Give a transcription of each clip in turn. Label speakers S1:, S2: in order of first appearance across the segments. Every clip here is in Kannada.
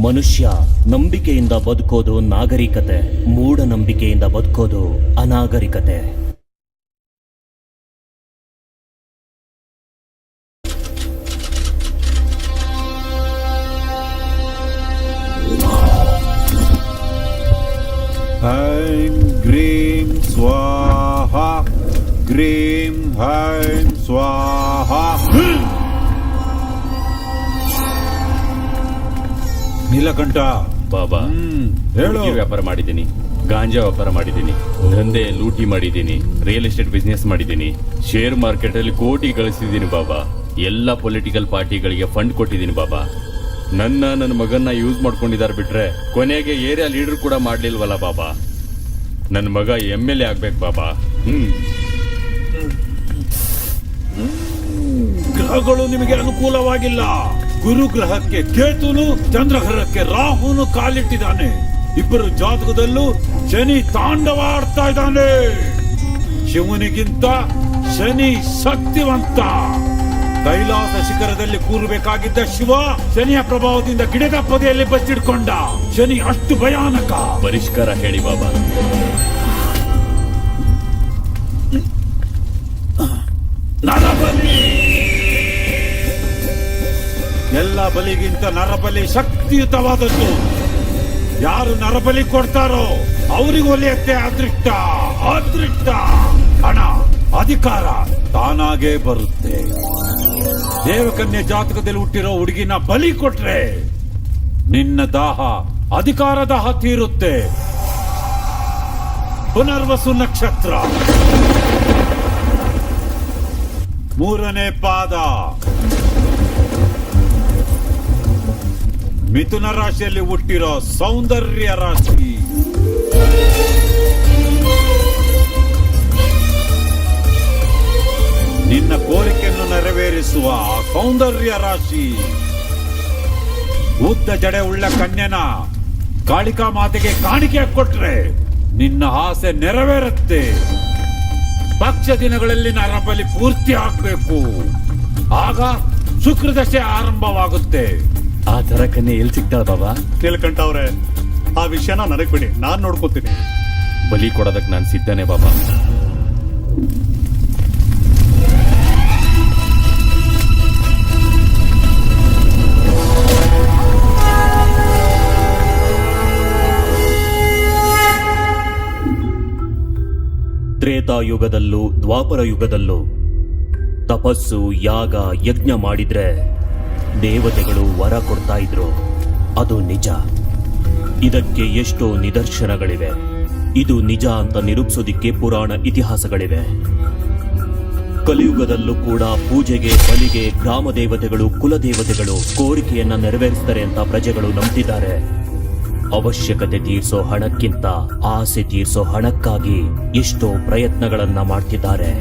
S1: ಮನುಷ್ಯ ನಂಬಿಕೆಯಿಂದ ಬದುಕೋದು ನಾಗರಿಕತೆ, ಮೂಢನಂಬಿಕೆಯಿಂದ ಬದುಕೋದು ಅನಾಗರಿಕತೆ.
S2: ಐಂ ಗ್ರೀಂ ಸ್ವಾಹ, ಗ್ರೀಂ ಐಂ ಸ್ವಾಹ. ನೀಲಕಂಠ
S3: ಬಾಬಾ,
S2: ಹೇಳು.
S3: ವ್ಯಾಪಾರ ಮಾಡಿದ್ದೀನಿ, ಗಾಂಜಾ ವ್ಯಾಪಾರ ಮಾಡಿದ್ದೀನಿ, ದಂಧೆ ಲೂಟಿ ಮಾಡಿದ್ದೀನಿ, ರಿಯಲ್ ಎಸ್ಟೇಟ್ ಬಿಸ್ನೆಸ್ ಮಾಡಿದ್ದೀನಿ, ಶೇರ್ ಮಾರ್ಕೆಟ್ ಅಲ್ಲಿ ಕೋಟಿ ಗಳಿಸಿದ್ದೀನಿ ಬಾಬಾ. ಎಲ್ಲ ಪೊಲಿಟಿಕಲ್ ಪಾರ್ಟಿಗಳಿಗೆ ಫಂಡ್ ಕೊಟ್ಟಿದ್ದೀನಿ ಬಾಬಾ. ನನ್ನ ಮಗನ್ನ ಯೂಸ್ ಮಾಡ್ಕೊಂಡಿದ್ದಾರೆ ಬಿಟ್ರೆ ಕೊನೆಗೆ ಏರಿಯಾ ಲೀಡರ್ ಕೂಡ ಮಾಡ್ಲಿಲ್ವಲ್ಲ ಬಾಬಾ. ನನ್ನ ಮಗ MLA ಆಗ್ಬೇಕು ಬಾಬಾ.
S2: ಗ್ರಹಗಳು ನಿಮಗೆ ಅನುಕೂಲವಾಗಿಲ್ಲ. ಗುರು ಗ್ರಹಕ್ಕೆ ಕೇತುನು, ಚಂದ್ರಗ್ರಹಕ್ಕೆ ರಾಹುನು ಕಾಲಿಟ್ಟಿದ್ದಾನೆ. ಇಬ್ಬರು ಜಾತಕದಲ್ಲೂ ಶನಿ ತಾಂಡವಾಡ್ತಾ ಇದ್ದಾನೆ. ಶಿವನಿಗಿಂತ ಶನಿ ಶಕ್ತಿವಂತ. ಕೈಲಾಸ ಶಿಖರದಲ್ಲಿ ಕೂರಬೇಕಾಗಿದ್ದ ಶಿವ ಶನಿಯ ಪ್ರಭಾವದಿಂದ ಗಿಡದ ಪೊದೆಯಲ್ಲಿ ಬಚ್ಚಿಡ್ಕೊಂಡ. ಶನಿ ಅಷ್ಟು ಭಯಾನಕ.
S3: ಪರಿಷ್ಕಾರ ಹೇಳಿ ಬಾಬಾ.
S2: ನರಬಲಿ. ಎಲ್ಲ ಬಲಿಗಿಂತ ನರಬಲಿ ಶಕ್ತಿಯುತವಾದದ್ದು. ಯಾರು ನರಬಲಿ ಕೊಡ್ತಾರೋ ಅವರಿಗೆ ಒಲಿಯತ್ತೆ ಅದೃಷ್ಟ. ಅದೃಷ್ಟ, ಹಣ, ಅಧಿಕಾರ ತಾನಾಗೇ ಬರುತ್ತೆ. ದೇವಕನ್ಯೆ ಜಾತಕದಲ್ಲಿ ಹುಟ್ಟಿರೋ ಹುಡುಗಿನ ಬಲಿ ಕೊಟ್ರೆ ನಿನ್ನ ದಾಹ, ಅಧಿಕಾರ ದಾಹ ತೀರುತ್ತೆ. ಪುನರ್ವಸು ನಕ್ಷತ್ರ, 3ನೇ ಪಾದ, ಮಿಥುನ ರಾಶಿಯಲ್ಲಿ ಹುಟ್ಟಿರೋ ಸೌಂದರ್ಯ ರಾಶಿ. ನಿನ್ನ ಕೋರಿಕೆಯನ್ನು ನೆರವೇರಿಸುವ ಸೌಂದರ್ಯ ರಾಶಿ. ಉದ್ದ ಜಡೆ ಉಳ್ಳ ಕನ್ಯನ ಕಾಳಿಕಾ ಮಾತೆಗೆ ಕಾಣಿಕೆ ಕೊಟ್ರೆ ನಿನ್ನ ಆಸೆ ನೆರವೇರುತ್ತೆ. ಪಕ್ಷ ದಿನಗಳಲ್ಲಿ ನರಬಲಿ ಪೂರ್ತಿ ಆಗ್ಬೇಕು. ಆಗ ಶುಕ್ರದಶೆ ಆರಂಭವಾಗುತ್ತೆ.
S3: ಆ ತರ ಕನ್ಯೆ ಎಲ್ಲಿ ಸಿಗ್ತಾಳ ಬಾಬಾ?
S4: ನೀಲಕಂಠ ಅವ್ರೆ, ಆ ವಿಷಯನ ನನಗ್ ಬಿಡಿ, ನಾನ್ ನೋಡ್ಕೋತೀನಿ.
S3: ಬಲಿ ಕೊಡೋದಕ್ಕೆ ನಾನು ಸಿದ್ಧನೇ ಬಾಬಾ.
S1: ತ್ರೇತಾಯುಗದಲ್ಲೂ ದ್ವಾಪರ ಯುಗದಲ್ಲೂ ತಪಸ್ಸು, ಯಾಗ, ಯಜ್ಞ ಮಾಡಿದ್ರೆ ದೇವತೆಗಳು ವರ ಕೊಡ್ತಾ ಇದ್ರು. ಅದು ನಿಜ. ಇದಕ್ಕೆ ಎಷ್ಟೋ ನಿದರ್ಶನಗಳಿವೆ. ಇದು ನಿಜ ಅಂತ ನಿರೂಪಿಸೋದಿಕ್ಕೆ ಪುರಾಣ ಇತಿಹಾಸಗಳಿವೆ. ಕಲಿಯುಗದಲ್ಲೂ ಕೂಡ ಪೂಜೆಗೆ, ಬಲಿಗೆ ಗ್ರಾಮ ದೇವತೆಗಳು, ಕುಲದೇವತೆಗಳು ಕೋರಿಕೆಯನ್ನ ನೆರವೇರಿಸ್ತಾರೆ ಅಂತ ಪ್ರಜೆಗಳು ನಂಬ್ತಿದ್ದಾರೆ. ಅವಶ್ಯಕತೆ ತೀರ್ಸೋ ಹಣಕ್ಕಿಂತ ಆಸೆ ತೀರ್ಸೋ ಹಣಕ್ಕಾಗಿ ಎಷ್ಟೋ ಪ್ರಯತ್ನಗಳನ್ನ ಮಾಡ್ತಿದ್ದಾರೆ.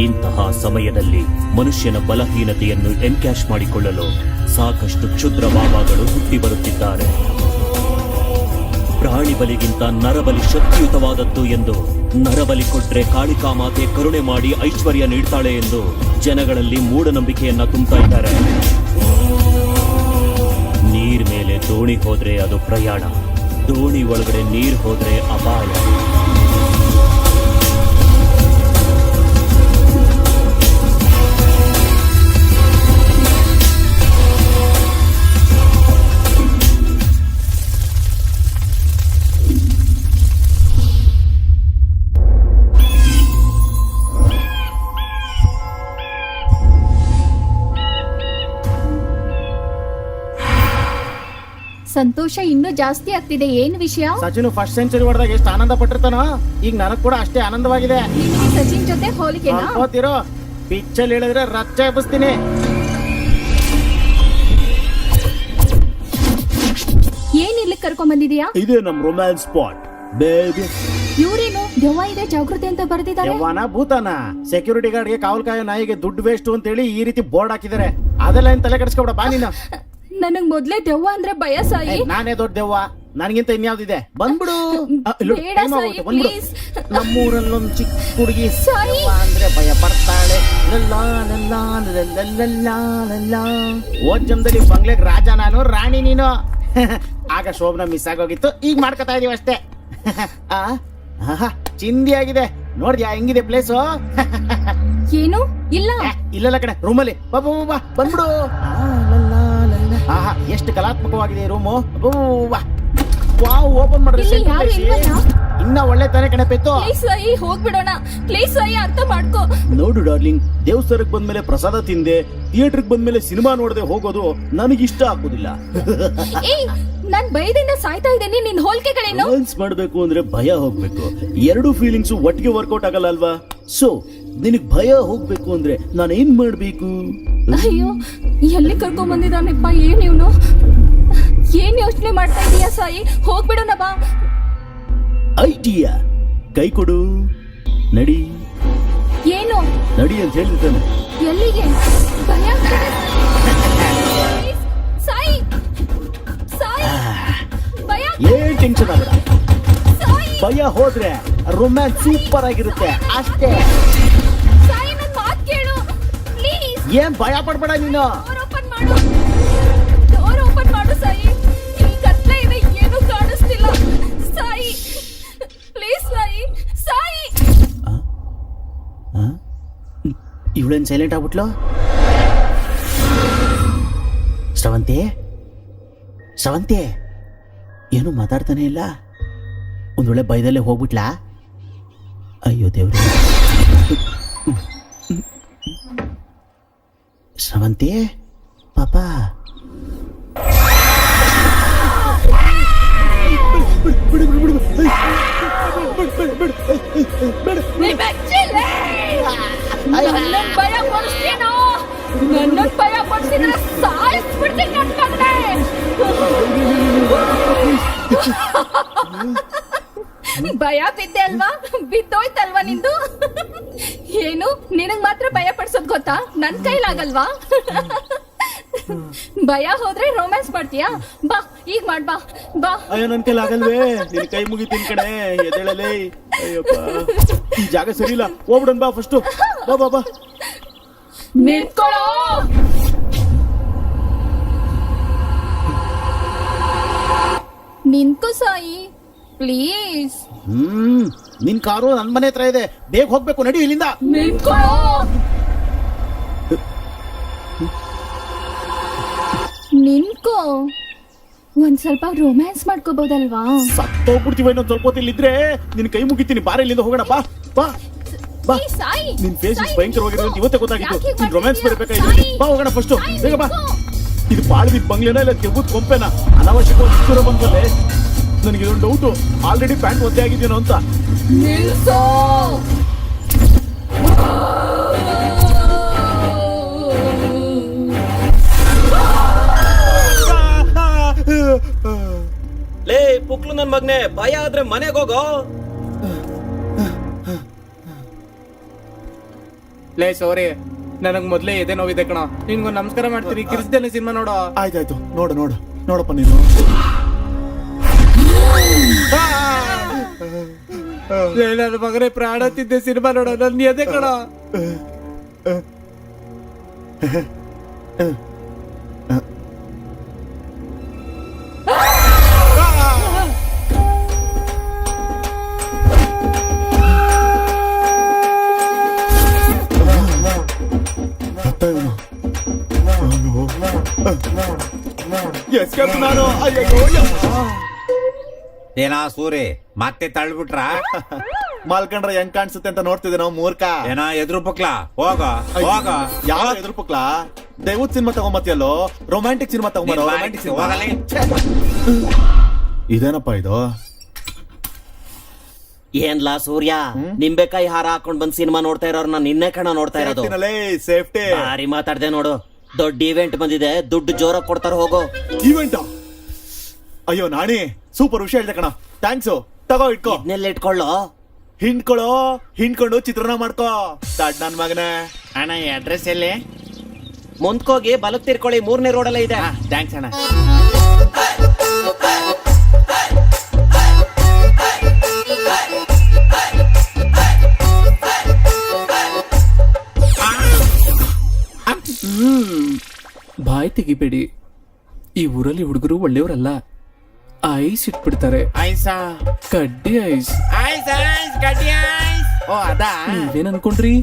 S1: ಇಂತಹ ಸಮಯದಲ್ಲಿ ಮನುಷ್ಯನ ಬಲಹೀನತೆಯನ್ನು ಎನ್ಕ್ಯಾಶ್ ಮಾಡಿಕೊಳ್ಳಲು ಸಾಕಷ್ಟು ಕ್ಷುದ್ರ ಬಾಬಾಗಳು ಹುಟ್ಟಿ ಬರುತ್ತಿದ್ದಾರೆ. ಪ್ರಾಣಿ ಬಲಿಗಿಂತ ನರಬಲಿ ಶಕ್ತಿಯುತವಾದದ್ದು ಎಂದು, ನರಬಲಿ ಕೊಟ್ರೆ ಕಾಳಿಕಾ ಮಾತೆ ಕರುಣೆ ಮಾಡಿ ಐಶ್ವರ್ಯ ನೀಡ್ತಾಳೆ ಎಂದು ಜನಗಳಲ್ಲಿ ಮೂಢನಂಬಿಕೆಯನ್ನ ತುಂಬುತ್ತಾ ಇದ್ದಾರೆ. ನೀರ್ ಮೇಲೆ ದೋಣಿ ಹೋದ್ರೆ ಅದು ಪ್ರಯಾಣ, ದೋಣಿ ಒಳಗಡೆ ನೀರ್ ಹೋದ್ರೆ ಅಪಾಯ.
S5: ಸಂತೋಷ ಇನ್ನೂ ಜಾಸ್ತಿ ಆಗ್ತಿದೆ. ಏನ್ ವಿಷಯ?
S6: ಸಚಿನ್ ಫಸ್ಟ್ ಸೆಂಚುರಿ ಹೊಡೆದಾಗ ಎಷ್ಟು ಆನಂದ ಪಟ್ಟಿರ್ತಾನೋ, ಈಗ ನನಗ್ ಕೂಡ ಅಷ್ಟೇ ಆನಂದವಾಗಿದೆ.
S5: ಸಚಿನ್ ಜೊತೆ ಹೋಲಿಕೆನಾ?
S6: ಹೋಗ್ತಿರೋ ಪಿಚ್ಚಲ್ಲಿ ಹೇಳಿದ್ರೆ ರಚ್ಚ ಎಬ್ಬಿಸ್ತೀನಿ.
S5: ಏನ್ ಇಲ್ಲಿ ಕರ್ಕೊಂಡ್ ಬಂದಿದ್ಯಾ?
S1: ಇದೇ ನಮ್ ರೊಮ್ಯಾನ್ಸ್ ಸ್ಪಾಟ್ ಬೇಬಿ.
S5: ಇವ್ರೇನು ದೆವ್ವ ಇದೆ ಜಾಗೃತಿ ಅಂತ ಬರ್ದಿದ್ದಾರೆ.
S6: ಯವ್ವನ ಭೂತಾನ ಸೆಕ್ಯೂರಿಟಿ ಗಾರ್ಡ್ಗೆ ಕಾವಲ್ ಕಾಯೋ ನಾಯಿಗೆ ದುಡ್ಡು ವೇಸ್ಟ್ ಅಂತ ಹೇಳಿ ಈ ರೀತಿ ಬೋರ್ಡ್ ಹಾಕಿದ್ದಾರೆ. ಅದೆಲ್ಲ ಏನ್ ತಲೆ ಕೆಡಿಸ್ಕೊಬೇಡ, ಬಾ ನೀನು.
S5: ನನಗ್ ಮೊದ್ಲೇ ದೆವ್ವ ಅಂದ್ರೆ ಭಯ ಸಾಯಿ.
S6: ನಾನೇ ದೊಡ್ಡ ದೆವ್ವ. ನನಗಿಂತ ಇನ್ಯಾವ್ದಿದೆ ಬಂದ್ಬಿಡು
S5: ಬೇಡ ಸಾಯಿ,
S6: ಬಂದ್ಬಿಡು
S5: please.
S6: ನಮ್ಮೂರಲ್ಲೊಂದ್ ಚಿಕ್ಕ ಹುಡುಗಿ
S5: ಸಾಯಿ.
S6: ಅಂದ್ರೆ ಭಯ ಪಡ್ತಾಳೆ ಓದ್ ಜಮ್ದಲ್ಲಿ ಬಂಗ್ಲೆಗ್ ರಾಜ ನಾನು ರಾಣಿ ನೀನು ಆಗ ಶೋಭನ ಮಿಸ್ ಆಗೋಗಿತ್ತು ಈಗ ಮಾಡ್ಕೊತಾ ಇದೀವಿ ಅಷ್ಟೇ ಚಿಂದಿ ಆಗಿದೆ ನೋಡ್ದ್ಯಾ ಹೆಂಗಿದೆ ಪ್ಲೇಸು
S5: ಏನು ಇಲ್ಲ
S6: ಇಲ್ಲಲ್ಲ ಕಡೆ ರೂಮಲ್ಲಿ ಬಾ ಬಾ ಬಾ, ಬಂದ್ಬಿಡು ಆಹಾ ಎಷ್ಟು ಕಲಾತ್ಮಕವಾಗಿದೆ ರೂಮು ವಾವ್ ಓಪನ್ ಮಾಡ್ರಿ
S5: ಇಲ್ಲಿ ಯಾರು ಇಲ್ವಲ್ಲ?
S6: ಇನ್ನ ಒಳ್ಳೆ ತಾನೇ ಕಣೆ ಪೆತ್ತು
S5: ಪ್ಲೀಸ್ ಸಾಯಿ ಹೋಗ್ಬಿಡೋಣ, ಪ್ಲೀಸ್ ಸಾಯಿ ಅರ್ಥ ಮಾಡ್ಕೋ.
S1: ನೋಡು ಡಾರ್ಲಿಂಗ್, ದೇವಸ್ಥಾನಕ್ ಬಂದ್ಮೇಲೆ ಪ್ರಸಾದ ತಿಂದೆ, ಥಿಯೇಟರ್ಗೆ ಬಂದ್ಮೇಲೆ ಸಿನಿಮಾ ನೋಡದೆ ಹೋಗೋದು ನನಗಿಷ್ಟ ಆಗೋದಿಲ್ಲ.
S5: ಏಯ್ ನಾನ್ ಭಯದಿಂದ ಸಾಯ್ತಾ ಇದ್ದೀನಿ, ನಿನ್ ಹೋಲ್ಕೆಗಳೇನು?
S1: ರೋಮ್ಯಾನ್ಸ್ ಮಾಡ್ಬೇಕು ಅಂದ್ರೆ ಭಯ ಹೋಗ್ಬೇಕು, ಎರಡು ಫೀಲಿಂಗ್ಸ್ ಒಟ್ಟಿಗೆ ವರ್ಕೌಟ್ ಆಗಲ್ಲ ಅಲ್ವಾ? ಸೊ ನಿನಗ್ ಭಯ ಹೋಗ್ಬೇಕು ಅಂದ್ರೆ ನಾನು ಏನ್ ಮಾಡ್ಬೇಕು?
S5: ಅಯ್ಯೋ ಎಲ್ಲಿ ಕರ್ಕೊಂಡ್ ಬಂದಿದ್ದಾನಪ್ಪ, ಏನ್ ಇವನು? ಏನ್ ಯೋಚನೆ ಮಾಡ್ತಾ ಇದೀಯಾ ಸಾಯಿ? ಹೋಗ್ಬಿಡೋಣ ಬಾ.
S1: ಐಡಿಯಾ, ಕೈ ಕೊಡು, ನಡಿ
S5: ಏನು
S1: ನಡಿ ಅಂತ ಹೇಳಿದ್ದಾನೆ.
S5: ಎಲ್ಲಿಗೆ? ಭಯ ಆಗ್ತಿದೆ. Please, ಸಾಯಿ ಸಾಯಿ ಭಯ
S6: ಏನ್ ಟೆನ್ಷನ್ ಆಗಲ್ಲ,
S5: ಸಾಯಿ
S6: ಭಯ ಹೋದ್ರೆ ರೊಮ್ಯಾನ್ಸ್ ಸೂಪರ್ ಆಗಿರುತ್ತೆ ಅಷ್ಟೇ.
S5: ಸಾಯಿ ನನ್ ಮಾತ್ ಕೇಳು ಪ್ಲೀಸ್.
S6: ಏನ್ ಭಯ ಪಡ್ಬೇಡ ನೀನು.
S5: ಡೋರ್ ಓಪನ್ ಮಾಡು, ಡೋರ್ ಓಪನ್ ಮಾಡು ಸಾಯಿ. ಇಲ್ಲಿ ಕತ್ಲೆ ಇದೆ, ಏನು ಕಾಣಿಸ್ತಿಲ್ಲ. ಸಾಯಿ ಪ್ಲೀಸ್ ಸಾಯಿ, ಸಾಯಿ.
S6: ಇವಳೇನ್ ಸೈಲೆಂಟ್ ಆಗ್ಬಿಟ್ಲು? ಶ್ರವಂತಿ, ಶ್ರವಂತಿ ಏನು ಮಾತಾಡ್ತಾನೆ ಇಲ್ಲ? ಒಂದ್ ವೇಳೆ ಭಯದಲ್ಲೇ ಹೋಗ್ಬಿಟ್ಲಾ? ಅಯ್ಯೋ ದೇವ್ರೆ. ಶ್ರವಂತಿ ಪಾಪ
S5: ನನ್ನ ಭಯ ಪಡಿಸ್ತೀನೋ? ನನ್ನ ಭಯ ಪಡಿಸಿದ್ರೆ ಸಾಯಿಸ್ಬಿಡ್ತೀನಿ ನನ್ನ ಮಗನೇ. ಭಯ ಬಿದ್ದೆ ಅಲ್ವಾ? ಬಿದ್ದೋಯ್ತಲ್ವಾ ನಿಂದು? ಏನು ನಿನಗ್ ಮಾತ್ರ ಭಯ ಪಡಿಸೋದ್ ಗೊತ್ತಾ? ನನ್ ಕೈಲಾಗಲ್ವಾ? ಭಯ ಹೋದ್ರೆ ರೊಮ್ಯಾನ್ಸ್ ಮಾಡ್ತೀಯಾ? ಬಾ ಈಗ ಮಾಡ್, ಬಾ ಬಾ.
S6: ಅಯ್ಯೋ ನನ್ ಕೈಲಿ ಆಗಲ್ವೇ, ನಿನ್ ಕೈ ಮುಗಿತೀನಿ ಕಣೆ, ಎದ್ದೇಳಲೇ. ಅಯ್ಯಪ್ಪ ಈ ಜಾಗ ಸರಿ ಇಲ್ಲ, ಹೋಗ್ಬಿಡನ್ ಬಾ ಫಸ್ಟ್. ಬಾ ಬಾ ಬಾ.
S5: ನಿಂತ್ಕೊಳ್ಳೋ. ನಿಂತ್ಕೋ ಸಾಯಿ ಪ್ಲೀಸ್.
S6: ನಿನ್ ಕಾರು ನನ್ ಮನೆ ಹತ್ರ ಇದೆ, ಬೇಗ ಹೋಗ್ಬೇಕು, ನಡಿ ಇಲ್ಲಿಂದ.
S5: ನಿಂತ್ಕೊಳ್ಳೋ. ನಿಂತ್ಕೋ, ಒಂದ್ ಸ್ವಲ್ಪ ರೊಮ್ಯಾನ್ಸ್ ಮಾಡ್ಕೋಬಹುದಲ್ವಾ?
S6: ಸತ್ತೋಗ್ಬಿಡ್ತೀವಿ ಇನ್ನೊಂದ್ ಸ್ವಲ್ಪ ಹೊತ್ತು ಇಲ್ಲಿದ್ರೆ. ನಿನ್ ಕೈ ಮುಗಿತೀನಿ, ಬಾರ ಇಲ್ಲಿಂದ ಹೋಗೋಣ. ಬಾ ಬಾ ಬಾ.
S5: ಏ, ಸಾಯಿ,
S6: ನಿನ್ ಫೇಸ್
S5: ಸಾಯಿ,
S6: ಭಯಂಕರವಾಗಿರೋದು ಅಂತ ಇವತ್ತೇ ಗೊತ್ತಾಗಿತ್ತು.
S5: ಯಾಕೆ
S6: ನೀನ್ ರೊಮ್ಯಾನ್ಸ್
S5: ಮಾಡ್ತಿದ್ಯಾ?
S6: ಬರ್ಬೇಕಾಯ್ತು.
S5: ಸಾಯಿ,
S6: ಬಾ ಹೋಗೋಣ ಫಸ್ಟ್, ಬೇಗ ಬಾ.
S5: ನಿಂತ್ಕೋ.
S6: ಇದು ಬಾಳ್ಬಿದ್ ಬಂಗ್ಲೆನ ಇಲ್ಲ ತೆಗುದ್ ಕೊಂಪೆನ? ಅನಾವಶ್ಯಕವಾಗಿ ದೂರ ಬಂದ್ಮೇಲೆ ನನಗೆ ಇದೊಂದು ಡೌಟು, ಆಲ್ರೆಡಿ ಪ್ಯಾಂಟ್ ಒದ್ದೆ ಆಗಿದ್ದೇನೋ ಅಂತ.
S5: ನಿಲ್ಸೋ.
S1: ಲೇ ಪುಕ್ಲು ನನ್ ಮಗ್ನೆ, ಭಯ ಆದ್ರೆ ಮನೆಗೆ ಹೋಗೋ.
S7: ಲೇ ಸೋರಿ, ನನಗ್ ಮೊದ್ಲೇ ಎದೆ ನೋವಿದೆ ಕಣ. ನಿನ್ಗೊಂದು ನಮಸ್ಕಾರ ಮಾಡ್ತೀನಿ, ಕಿರಿಸ್ದೇನೆ ಸಿನಿಮಾ ನೋಡೋ.
S6: ಆಯ್ತಾಯ್ತು, ನೋಡು ನೋಡು ನೋಡಪ್ಪ ನೀನು.
S7: ನನ್ನ ಮಗನೇ ಪ್ರಾಣ ತಿದ್ದೆ ಸಿನಿಮಾ ನೋಡೋ, ನನ್ನ ಎದೆ ಕಣ.
S6: ನಾನು ಅಯ್ಯೋ
S2: ಏನಾ ಸೂರಿ ಮತ್ತೆ ತಳ್ಬಿಟ್ರ?
S6: ಮಾಲ್ಕಂಡ್ರೆ ಹೆಂಗ್ ಕಾಣಿಸುತ್ತೆ ಅಂತ ನೋಡ್ತಿದ್ದೆ ನಾವು ಮೂರ್ಖ.
S2: ಏನಾ ಎದ್ರು ಪಕ್ಲಾ? ಹೋಗ ಹೋಗ.
S6: ಯಾವ ಎದುರು ಪಕ್ಲ? ದೈವದ ಸಿನಿಮಾ ತಗೊಂಬತ್ತಿಯಲ್ಲೋ, ರೊಮ್ಯಾಂಟಿಕ್ ಸಿನಿಮಾ ತಗೊಂಬರೋ. ರೊಮ್ಯಾಂಟಿಕ್ ಸಿನಿಮಾ ಇದೇನಪ್ಪ ಇದು?
S1: ಏನ್ಲಾ ಸೂರ್ಯ, ನಿಂಬೆಕಾಯಿ ಹಾರ ಹಾಕೊಂಡ್ ಬಂದ್ ಸಿನಿಮಾ ನೋಡ್ತಾ ಇರೋರ್ನ ನಿನ್ನೆ ಕಣ ನೋಡ್ತಾ ಇರೋದು.
S6: ಸೇಫ್ಟಿ
S1: ಭಾರಿ ಮಾತಾಡ್ದೆ ನೋಡು. ದೊಡ್ಡ ಇವೆಂಟ್ ಬಂದಿದೆ, ದುಡ್ಡು ಜೋರಾಗಿ ಕೊಡ್ತಾರ ಹೋಗೋ.
S6: ಇವೆಂಟ್? ಅಯ್ಯೋ ನಾಣಿ, ಸೂಪರ್ ವಿಷಯ ಹೇಳ್ದೆ ಕಣ, ಥ್ಯಾಂಕ್ಸು. ತಗೋ ಇಟ್ಕೋ.
S1: ಇದನ್ನೆಲ್ಲ ಇಟ್ಕೊಳ್ಳೋ.
S6: ಹಿಂಡ್ಕೊಂಡು ಚಿತ್ರಾನ್ನ ಮಾಡ್ಕೋ. ದಡ್ ನನ್ ಮಗನೇ.
S7: ಅಣ್ಣ ಈ ಅಡ್ರೆಸ್ ಎಲ್ಲಿ?
S1: ಮುಂದ್ಕೋಗಿ ಬಲಕ್ ತಿರ್ಕೊಳ್ಳಿ, 3ನೇ ರೋಡಲ್ಲೇ ಇದೆ.
S7: ಥ್ಯಾಂಕ್ಸ್ ಅಣ್ಣ. ಬಾಯ್ ತೆಗಿಬೇಡಿ. ಈ ಊರಲ್ಲಿ ಹುಡುಗರು ಒಳ್ಳೆಯವರಲ್ಲ. ಐಸ್ ಇಟ್ಬಿಡ್ತಾರೆ.
S6: ಆಯ್ಸಾ
S7: ಕಡ್ಡಿ ಐಸ್.
S6: ಆಯ್ಸ್ ಆಯ್ಸ್ ಗಟ್ಟಿ ಆಯ್ಸ್. ಓ ಅದಾ?
S7: ನೀವೇನ್ ಅನ್ಕೊಂಡ್ರಿ?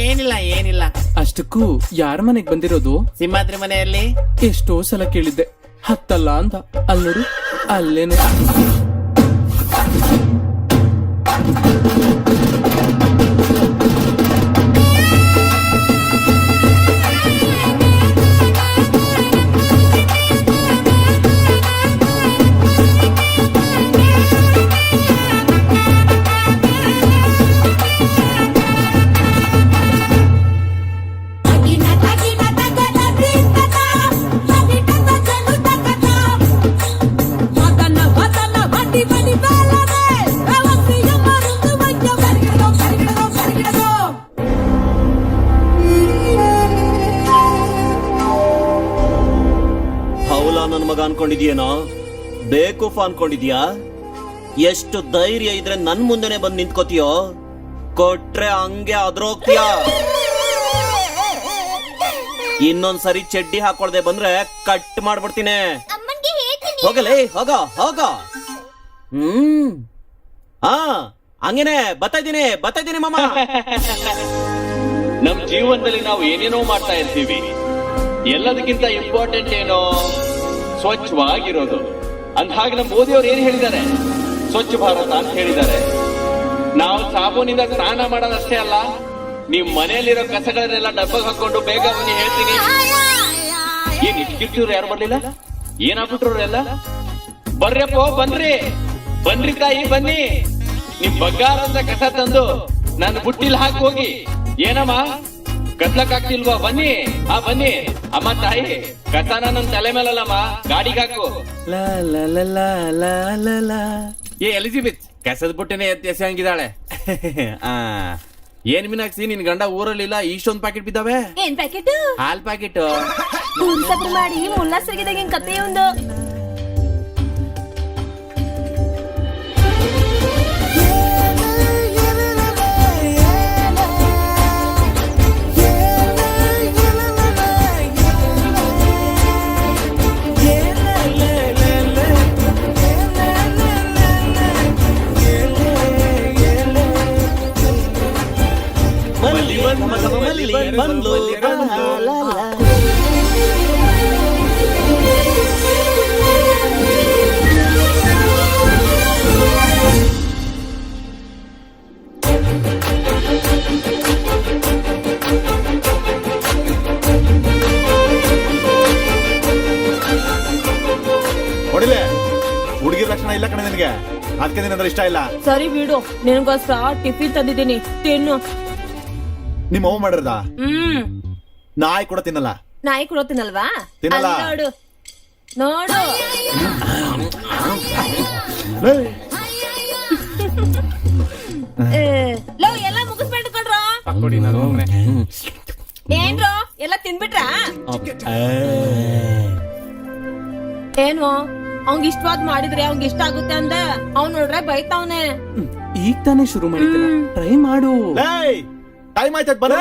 S6: ಏನಿಲ್ಲ
S7: ಅಷ್ಟಕ್ಕೂ ಯಾರ ಮನೆಗ್ ಬಂದಿರೋದು?
S6: ಸಿಂಹಾದ್ರಿ ಮನೆಯಲ್ಲಿ.
S7: ಎಷ್ಟೋ ಸಲ ಕೇಳಿದ್ದೆ, ಹತ್ತಲ್ಲ ಅಂತ. ಅಲ್ಲಿ ನೋಡು, ಅಲ್ಲೇನೆ.
S1: ಹೌಲಾ ನನ್ ಮಗ ಅನ್ಕೊಂಡಿದ್ಯೇನೋ? ಬೇಕೂಫ್ ಅನ್ಕೊಂಡಿದ್ಯಾ? ಎಷ್ಟು ಧೈರ್ಯ ಇದ್ರೆ ನನ್ ಮುಂದೆನೆ ಬಂದ್ ನಿಂತ್ಕೋತೀಯೋ? ಕೊಟ್ರೆ ಹಂಗೆ ಅದ್ರೋಗ್ತೀಯ. ಇನ್ನೊಂದ್ಸರಿ ಚಡ್ಡಿ ಹಾಕೊಳ್ದೆ ಬಂದ್ರೆ ಕಟ್ ಮಾಡ್ಬಿಡ್ತೀನಿ. ಹೋಗಲೇ ಹೋಗ ಹೋಗ. ಹಾ ಹಂಗೇನೆ ಬರ್ತಾ ಇದ್ದೀನಿ ಮಾಮ.
S3: ನಮ್ ಜೀವನದಲ್ಲಿ ನಾವು ಏನೇನೋ ಮಾಡ್ತಾ ಇರ್ತೀವಿ. ಎಲ್ಲದಕ್ಕಿಂತ ಇಂಪಾರ್ಟೆಂಟ್ ಏನೋ ಸ್ವಚ್ಛವಾಗಿರೋದು. ಅಂದಾಗ ನಮ್ಮ ಮೋದಿಯವ್ರು ಏನ್ ಹೇಳಿದ್ದಾರೆ? ಸ್ವಚ್ಛ ಭಾರತ ಅಂತ ಹೇಳಿದ್ದಾರೆ. ನಾವು ಸಾಬೂನಿಂದ ಸ್ನಾನ ಮಾಡೋದಷ್ಟೇ ಅಲ್ಲ, ನಿಮ್ ಮನೆಯಲ್ಲಿರೋ ಕಸಗಳನ್ನೆಲ್ಲ ಡಬ್ಬಗೆ ಹಾಕೊಂಡು ಬೇಗ ಬನ್ನಿ ಹೇಳ್ತೀನಿ. ಏನ್ ಇಟ್ಕಿರ್ತಿವ್ರು ಯಾರು ಬರ್ಲಿಲ್ಲ? ಏನಾಗ್ಬಿಟ್ರು ಎಲ್ಲ? ಬರ್ರಪ್ಪ ಬನ್ರಿ ತಾಯಿ ಬನ್ನಿ. ನಿಮ್ ಬಗ್ಗಾರಂತ ಕಸ ತಂದು ನನ್ನ ಬುಟ್ಟಿಲ್ ಹಾಕಿ ಹೋಗಿ. ಏನಮ್ಮ ಕತ್ಲಕ್ ಆಗ್ತಿಲ್ವಾ? ಬನ್ನಿ ಬನ್ನಿ. ಅಮ್ಮ ತಾಯಿ ಕಸನ ನನ್ ತಲೆ ಮೇಲಲ್ಲಮ್ಮ, ಗಾಡಿಗೆ ಹಾಕು.
S7: ಲಾ ಲಾ ಲಾ ಲಾ ಲಾ ಲಾ ಲಾ.
S3: ಏ ಎಲಿಜಿಬೆತ್, ಕಸದ ಬುಟ್ಟಿನೇ ಎತ್ತಿ ಹಂಗಿದ್ದಾಳೆ. ಏನ್ ಮೀನಾಕ್ಷಿ, ನಿನ್ ಗಂಡ ಊರಲ್ಲಿಲ್ಲ, ಇಷ್ಟೊಂದ್ ಪ್ಯಾಕೆಟ್ ಬಿದ್ದಾವೆ?
S5: ಏನ್ ಪ್ಯಾಕೆಟ್?
S3: ಹಾಲ್ ಪ್ಯಾಕೆಟ್.
S5: ಸಬ್ರು ಮಾಡಿ ಮುಲ್ಲಾಸರಿಗಿದಾಗ ಕತೆ ಒಂದು.
S1: ಬಂದ್ಲು.
S4: ಹೊಡಿಲೆ, ಹುಡುಗಿರ ಲಕ್ಷಣ ಇಲ್ಲ ಕಣೆ ನಿನಗೆ, ಅದಕ್ಕೆ ನಿನಂದ್ರೆ ಇಷ್ಟ ಇಲ್ಲ.
S5: ಸರಿ ಬಿಡು, ನಿನಗೋಸ್ಕರ ಟಿಫಿನ್ ತಂದಿದ್ದೀನಿ, ತಿನ್ನು.
S4: ನಿಮ್ಮ ಅವ್ವ ಮಾಡಿರದ ನಾಯಿ ಕೂಡ ತಿನ್ನಲ್ಲ.
S5: ನಾಯಿ ಕೂಡ ತಿನ್ನಲ್ವಾ?
S4: ತಿನ್ನಲ್ಲ.
S5: ನೋಡು ನೋಡು. ಲೋ ಎಲ್ಲ ಮುಗಿಸ್ಬಿಟ್ಟು ಕೊಡ್ರೋ.
S7: ಕೊಡಿ, ನಾನು ಹೋಗ್ನೆ.
S5: ಏನ್ರೋ ಎಲ್ಲ ತಿನ್ಬಿಟ್ರಾ? ಏನು ಅವ್ನ್ ಇಷ್ಟವಾದ್ ಮಾಡಿದ್ರೆ ಅವ್ನ್ ಇಷ್ಟ ಆಗುತ್ತೆ ಅಂದ. ಅವ್ನ್ ನೋಡ್ರೆ ಬೈತಾವ್ನೆ.
S7: ಈಗ ತಾನೇ ಶುರು ಮಾಡಿದ್ದಿಲ್ಲ, ಟ್ರೈ ಮಾಡು.
S4: ಟೈಮ್ ಆಯ್ತದ ಬರ.